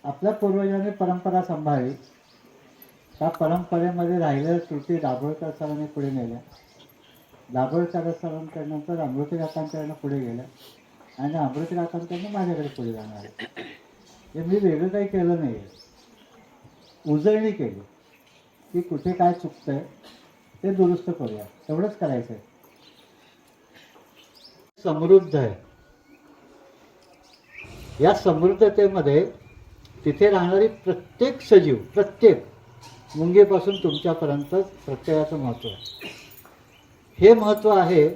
आपल्या पूर्वजांनी परंपरा सांभाळली. त्या परंपरेमध्ये राहिलेल्या त्रुटी दाभोळकर सरांनी पुढे नेल्या. दाभोळकर सरांकडनंतर अमृते काकांकडनं पुढे गेल्या आणि अमृते काकांकडनं माझ्याकडे पुढे जाणार आहे. हे मी वेगळं काही केलं नाही आहे, उजळणी केली की कुठे काय चुकतंय ते दुरुस्त करूया, एवढंच करायचं आहे. समृद्ध आहे. या समृद्धतेमध्ये तिथे राहणारी प्रत्येक सजीव, प्रत्येक मुंगीपासून तुमच्यापर्यंत प्रत्येकाचं महत्त्व आहे. हे महत्त्व आहे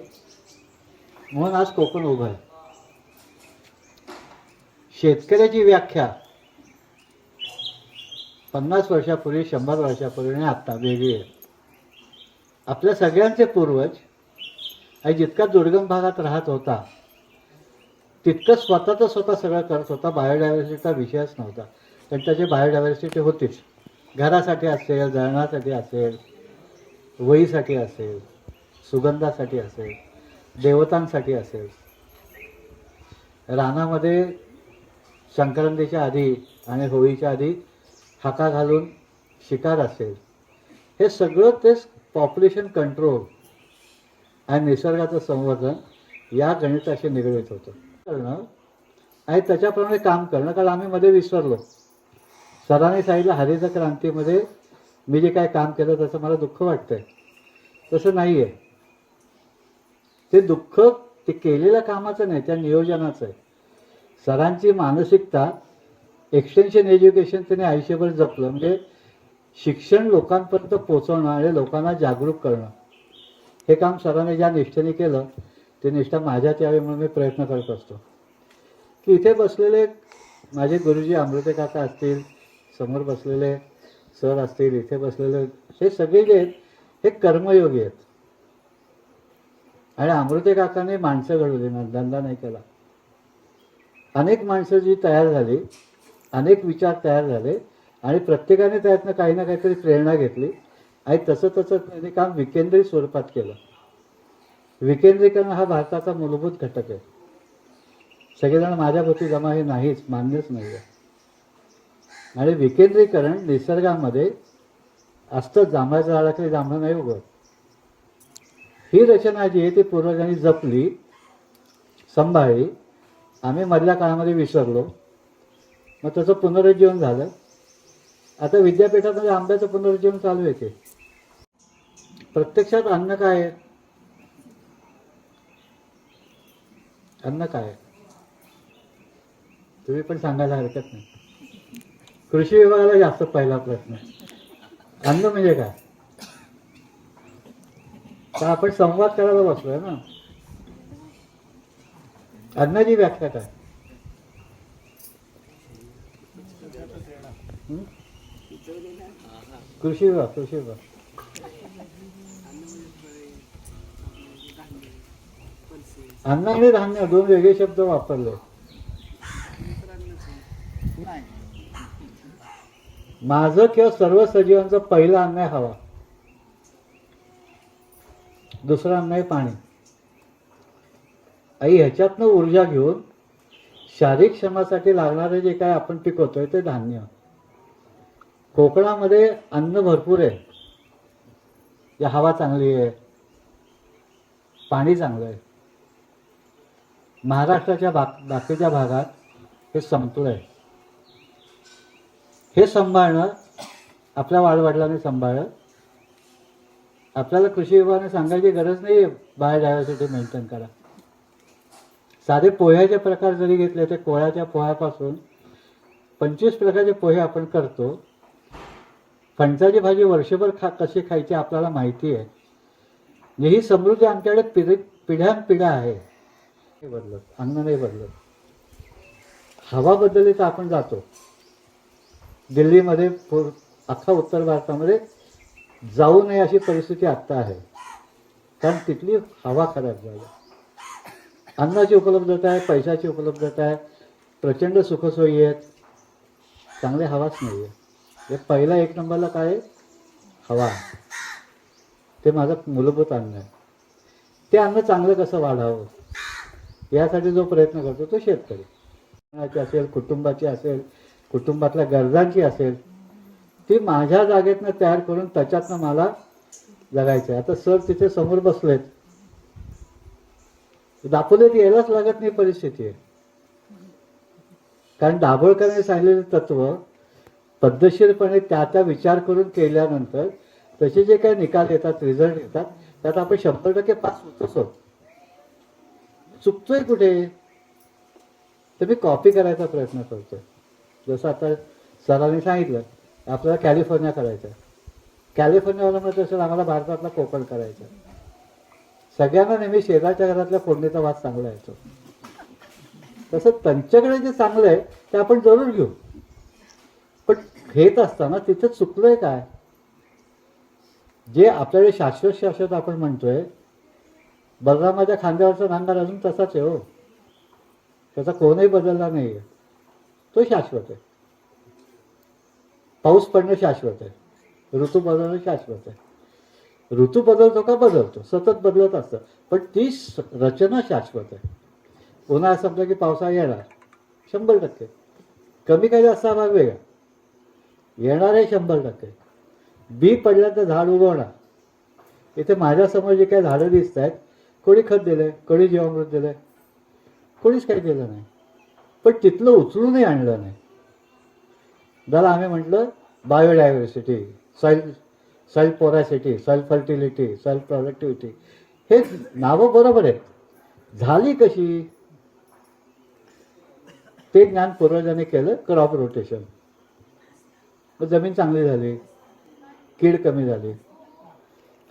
म्हणून आज कोकण उभं आहे. शेतकऱ्याची व्याख्या 50 वर्षापूर्वी, 100 वर्षापूर्वी आणि आत्ता वेगळी आहे. आपल्या सगळ्यांचे पूर्वज आणि जितका दुर्गम भागात राहत होता तितकं स्वतःचं स्वतः सगळं करत होता. बायोडायव्हर्सिटीचा विषयच नव्हता. पण त्याची बायोडायव्हर्सिटी होतीच. घरासाठी असेल, जळणासाठी असेल, वहीसाठी असेल, सुगंधासाठी असेल, देवतांसाठी असेल. रानामध्ये संक्रांतीच्या आधी आणि होळीच्या आधी हाका घालून शिकार असेल. हे सगळं तेच पॉप्युलेशन कंट्रोल आणि निसर्गाचं संवर्धन या गणिताशी निगडीत होतं. करणं आणि त्याच्याप्रमाणे काम करणं. कारण आम्ही मध्ये विसरलो. सरांनी सांगितलं हरित क्रांतीमध्ये मी जे काय काम केलं त्याचं मला दुःख वाटतंय. तसं नाही आहे. ते दुःख ते केलेल्या कामाचं नाही, त्या नियोजनाचं आहे. सरांची मानसिकता एक्सटेन्शन एज्युकेशन त्याने आयुष्यभर जपलं. म्हणजे शिक्षण लोकांपर्यंत पोचवणं आणि लोकांना जागरूक करणं हे काम सरांनी ज्या निष्ठेने केलं ते निष्ठा माझ्यात यावी म्हणून मी प्रयत्न करत असतो. की इथे बसलेले माझे गुरुजी अमृते काका असतील, समोर बसलेले सर असतील, इथे बसलेले हे सगळे जे आहेत हे कर्मयोगी आहेत. आणि अमृते काकाने माणसं घडवली ना, धंदा नाही केला. अनेक माणसं जी तयार झाली, अनेक विचार तयार झाले आणि प्रत्येकाने त्यातनं काही ना काहीतरी प्रेरणा घेतली आणि तसं त्यांनी काम विकेंद्रित स्वरूपात केलं. विकेंद्रीकरण हा भारताचा मूलभूत घटक आहे. सगळेजण माझ्याभोवती जमा हे नाहीच, मान्यच नाही आहे. आणि विकेंद्रीकरण निसर्गामध्ये असतं. जांभळाच्या झाडाखाली जांभळं नाही उगवत. ही रचना जी आहे ती पूर्वजांनी जपली, सांभाळली. आम्ही मधल्या काळामध्ये विसरलो. मग त्याचं पुनरुज्जीवन झालं. आता विद्यापीठामध्ये आंब्याचं पुनरुज्जीवन चालू आहे. ते प्रत्यक्षात अन्न काय आहे? अन्न काय आहे तुम्ही पण सांगायला हरकत नाही. कृषी विभागाला जास्त पहिला प्रश्न, अन्न म्हणजे काय? तर आपण संवाद करायला बसलोय ना. अन्नाची व्याख्या काय? कृषी विभाग अन्न आणि धान्य दोन वेगळे शब्द वापरले. माझं किंवा सर्व सजीवांचं पहिलं अन्न आहे हवा, दुसरं अन्न आहे पाणी. आई ह्याच्यातनं ऊर्जा घेऊन शारीरिक श्रमासाठी लागणारे जे काय आपण पिकवतोय ते धान्य. कोकणामध्ये अन्न भरपूर आहे. या हवा चांगली आहे, पाणी चांगलं आहे. महाराष्ट्राच्या बाकीच्या भागात हे समतोल आहे. हे सांभाळणं आपल्या वाडवडिलांनी सांभाळलं. आपल्याला कृषी विभागाने सांगायची गरज नाही बायोडायव्हर्सिटी मेंटेन करा. साधे पोह्याचे प्रकार जरी घेतले तर कोळ्याच्या पोह्यापासून 25 प्रकारचे पोहे आपण करतो. फणसाची भाजी वर्षभर कशी खायची आपल्याला माहिती आहे. म्हणजे ही समृद्धी आमच्याकडे पिढ्यानपिढ्या आहे. बदलत, अन्न नाही बदलत. हवा बदलली तर आपण जातो. दिल्लीमध्ये अख्खा उत्तर भारतामध्ये जाऊ नये अशी परिस्थिती आत्ता आहे. कारण तिथली हवा खराब झाली. अन्नाची उपलब्धता आहे, पैशाची उपलब्धता आहे, प्रचंड सुखसोयी आहेत, चांगली हवाच नाही आहे. हे पहिला एक नंबरला काय आहे? हवा. ते माझं मूलभूत अन्न आहे. ते अन्न चांगलं कसं वाढावं यासाठी जो प्रयत्न करतो तो शेतकरी. असेल, कुटुंबाची असेल, कुटुंबातल्या गरजांची असेल, ती माझ्या जागेतनं तयार करून त्याच्यातनं मला जगायचं आहे. आता सर तिथे समोर बसलेत, दापोलीत यायलाच लागत नाही परिस्थिती आहे. कारण दाभोळकरांनी सांगितलेलं तत्व पद्धतशीरपणे त्या विचार करून केल्यानंतर तसे जे काही निकाल येतात, रिझल्ट येतात, त्यात आपण 100% पास होतोच होत. चुकतोय कुठे तर मी कॉपी करायचा प्रयत्न करतोय. जसं आता सरांनी सांगितलं आपल्याला कॅलिफोर्निया करायचं आहे, कॅलिफोर्नियावाला म्हणत असेल आम्हाला भारतातला कोकण करायचं. सगळ्यांना नेहमी शेजारच्या घरातल्या फोडणीचा वास चांगला येतो. तसं त्यांच्याकडे जे चांगलं आहे ते आपण जरूर घेऊ, पण घेत असताना तिथे चुकलंय काय. जे आपल्याकडे शाश्वत शाश्वत आपण म्हणतोय, बलरामाच्या खांद्यावरचा नांगर अजून तसाच आहे हो, त्याचा कोणही बदलला नाही आहे, तो शाश्वत आहे. पाऊस पडणं शाश्वत आहे, ऋतू बदलणं शाश्वत आहे. ऋतू बदलतो का बदलतो, सतत बदलत असतं, पण ती रचना शाश्वत आहे. उन्हाळा संपला की पावसाळा येणार 100%, कमी काही जास्त हा भाग वेगळा येणार आहे 100%. बी पडलं तर झाड उगवणार. इथे माझ्यासमोर जे काही झाडं दिसत आहेत, कोणी खत दिलंय, कोणी जीवामृत दिलंय, कोणीच काही दिलं नाही, पण तिथलं उचलूनही आणलं नाही. जरा आम्ही म्हटलं biodiversity, soil porosity, soil fertility, soil productivity, हे नावं बरोबर आहेत. झाली कशी ते ज्ञान पूर्वजांनी केलं, क्रॉप रोटेशन. मग जमीन चांगली झाली, कीड कमी झाली.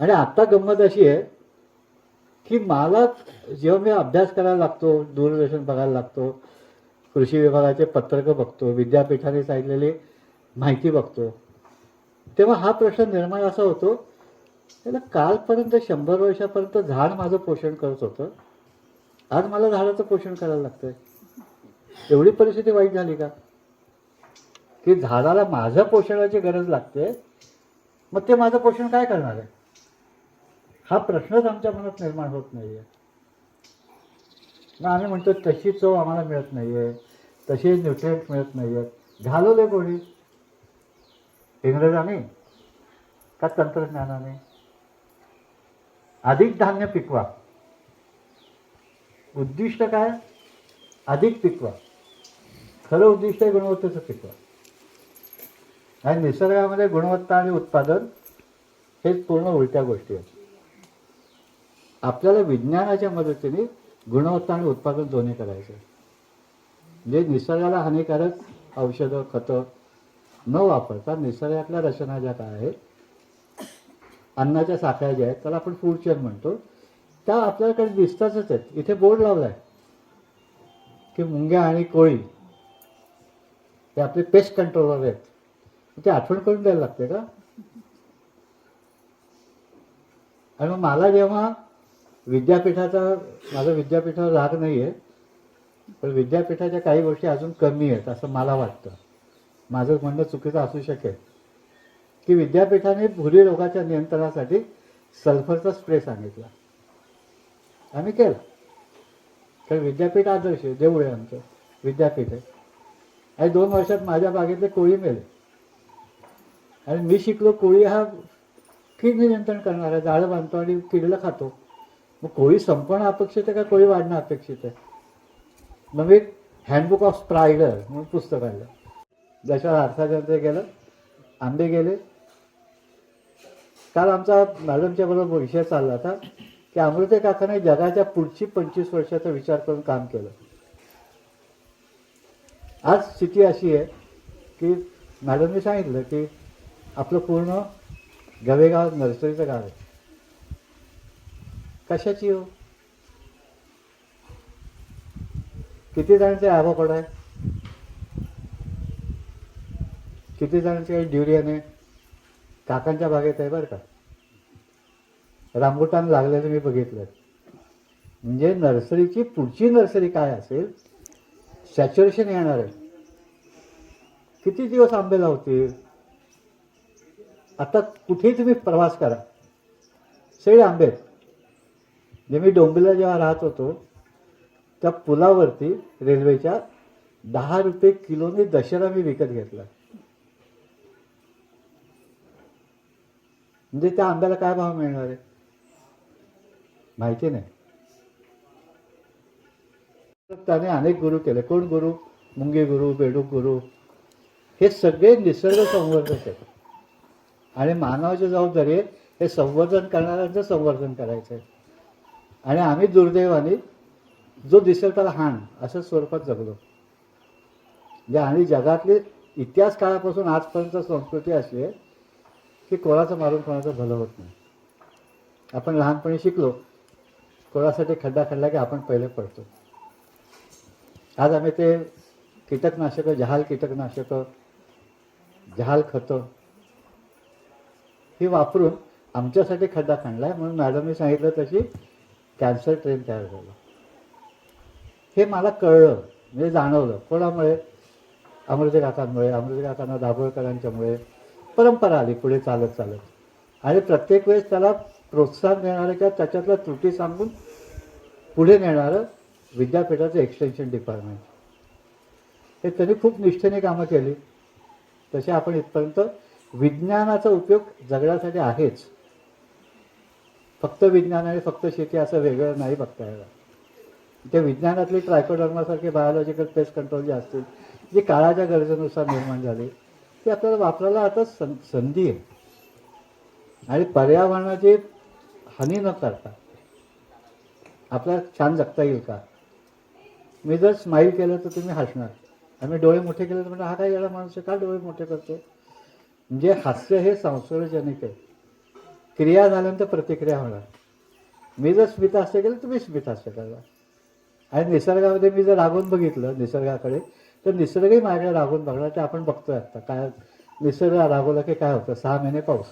आणि आता गंमत अशी आहे की मला जेव्हा मी अभ्यास करायला लागतो, दूरदर्शन बघायला लागतो, कृषी विभागाचे पत्रकं बघतो, विद्यापीठाने सांगितलेली माहिती बघतो, तेव्हा हा प्रश्न निर्माण असा होतो, त्याला कालपर्यंत 100 वर्षापर्यंत झाड माझं पोषण करत होतं, आज मला झाडाचं पोषण करायला लागतंय. एवढी परिस्थिती वाईट झाली का की झाडाला माझ्या पोषणाची गरज लागते, मग ते माझं पोषण काय करणार आहे, हा प्रश्नच आमच्या मनात निर्माण होत नाही आहे. मग आम्ही म्हणतो तशी चव आम्हाला मिळत नाही आहे, तसे न्यूट्रिएंट मिळत नाही आहेत. घालवले कोणी, इंग्रजांनी का तंत्रज्ञानाने. अधिक धान्य पिकवा, उद्दिष्ट काय, अधिक पिकवा. खरं उद्दिष्ट आहे गुणवत्तेचं पिकवा. आणि निसर्गामध्ये गुणवत्ता आणि उत्पादन हेच पूर्ण उलट्या गोष्टी आहेत. आपल्याला विज्ञानाच्या मदतीने गुणवत्ता आणि उत्पादन दोन्ही करायचं. जे निसर्गाला हानिकारक औषधं खतं न वापरता निसर्गातल्या रचना ज्या काय आहेत, अन्नाच्या साखळ्या ज्या आहेत, त्याला आपण फूड चेन म्हणतो, त्या आपल्याकडे दिसतातच आहेत. इथे बोर्ड लावला आहे की मुंग्या आणि कोळी हे आपले पेस्ट कंट्रोलर आहेत. ते आठवण करून द्यायला लागते का. आणि मग मला जेव्हा माझं विद्यापीठावर राग नाही आहे, पण विद्यापीठाच्या काही गोष्टी अजून कमी आहेत असं मला वाटतं. माझं म्हणणं चुकीचं असू शकेल की विद्यापीठाने भुरी रोगाच्या नियंत्रणासाठी सल्फरचा स्प्रे सांगितला, आम्ही केला. कारण विद्यापीठ आदर्श आहे, देऊळ आहे आमचं विद्यापीठ आहे. आणि 2 वर्षात माझ्या बागेतले कोळी मेले. आणि मी शिकलो कोळी हा कीड नियंत्रण करणार आहे, झाडं बांधतो आणि किडीला खातो. मग कोळी संपवणं अपेक्षित आहे का कोळी वाढणं अपेक्षित आहे. मग मी हँडबुक ऑफ स्प्रायडर म्हणून पुस्तक आणलं. जशा अर्थाजन गेलं, आंबे गेले. काल आमचा मॅडमच्या बरोबर विषय चालला होता की अमृते काकाने जगाच्या पुढची 25 वर्षाचा विचार करून काम केलं. आज स्थिती अशी आहे की मॅडमने सांगितलं की आपलं पूर्ण गवेगाव नर्सरीचं गाव आहे. कशाची हो, किती जणांचे ॲव्होकाडो आहे, किती जणांचे ड्युरियन आहे. काकांच्या बागेत आहे बरं का, रांबुटान लागलेलं मी बघितलं. म्हणजे नर्सरीची पुढची नर्सरी काय असेल, सॅच्युरेशन येणार आहे. किती दिवस आंबे लावतील. आता कुठेही तुम्ही प्रवास करा, सगळे आंबे आहेत. जे मी डोंबिवलीला जेव्हा राहत होतो त्या पुलावरती रेल्वेच्या ₹10 किलोने दशेरा मी विकत घेतला. म्हणजे त्या आंब्याला काय भाव मिळणार आहे माहिती नाही. त्याने अनेक गुरु केले. कोण गुरु? मुंगे गुरु, बेडूक गुरु, हे सगळे निसर्ग संवर्धक आहेत. आणि मानवाची जबाबदारी आहे हे संवर्धन करणाऱ्यांचं संवर्धन करायचं आहे. आणि आम्ही दुर्दैवाने जो दिसेल त्याला हाण असं स्वरूपात जगलो. म्हणजे आणि जगातली इतिहास काळापासून आजपर्यंत संस्कृती अशी आहे की कोणाचं मारून कोणाचं भलं होत नाही. आपण लहानपणी शिकलो कोणासाठी खड्डा खणला की आपण पहिले पडतो. आज आम्ही ते कीटकनाशकं, जहाल कीटकनाशकं, जहाल खतं ही वापरून आमच्यासाठी खड्डा खणला म्हणून मॅडमने सांगितलं तशी कॅन्सर ट्रेन तयार झालं. हे मला कळलं, म्हणजे जाणवलं. कोणामुळे? अमृते काकांमुळे. अमृते काकांना दाभोळकरांच्यामुळे परंपरा आली पुढे चालत चालत. आणि प्रत्येक वेळेस त्याला प्रोत्साहन देणारं किंवा त्याच्यातल्या त्रुटी सांगून पुढे नेणारं विद्यापीठाचं एक्सटेन्शन डिपार्टमेंट. हे त्यांनी खूप निष्ठेने कामं केली. तसे आपण इथपर्यंत विज्ञानाचा उपयोग जगण्यासाठी आहेच. फक्त विज्ञान आणि फक्त शेती असं वेगळं नाही बघता येणार. त्या विज्ञानातली ट्रायकोडर्मासारखे बायोलॉजिकल पेस्ट कंट्रोल जे असतील, जी काळाच्या गरजेनुसार निर्माण झाली, ती आपल्याला वापरायला आता संधी आहे. आणि पर्यावरणाची हानी न करता आपल्याला छान जगता येईल का? मी जर स्माईल केलं तर तुम्ही हसणार, आणि मी डोळे मोठे केले तर म्हणजे हा काय याला माणूस का डोळे मोठे करतो? म्हणजे हास्य हे संस्कारजनिक आहे. क्रिया झाल्यानंतर प्रतिक्रिया होणार. मी जर स्मितहास्य केलं तुम्ही स्मितहास्य करा. आणि निसर्गामध्ये मी जर रागून बघितलं निसर्गाकडे तर निसर्गही माझ्याकडे रागून बघणार. ते आपण बघतोय आता काय निसर्ग रागवला की काय होतं, 6 महिने पाऊस.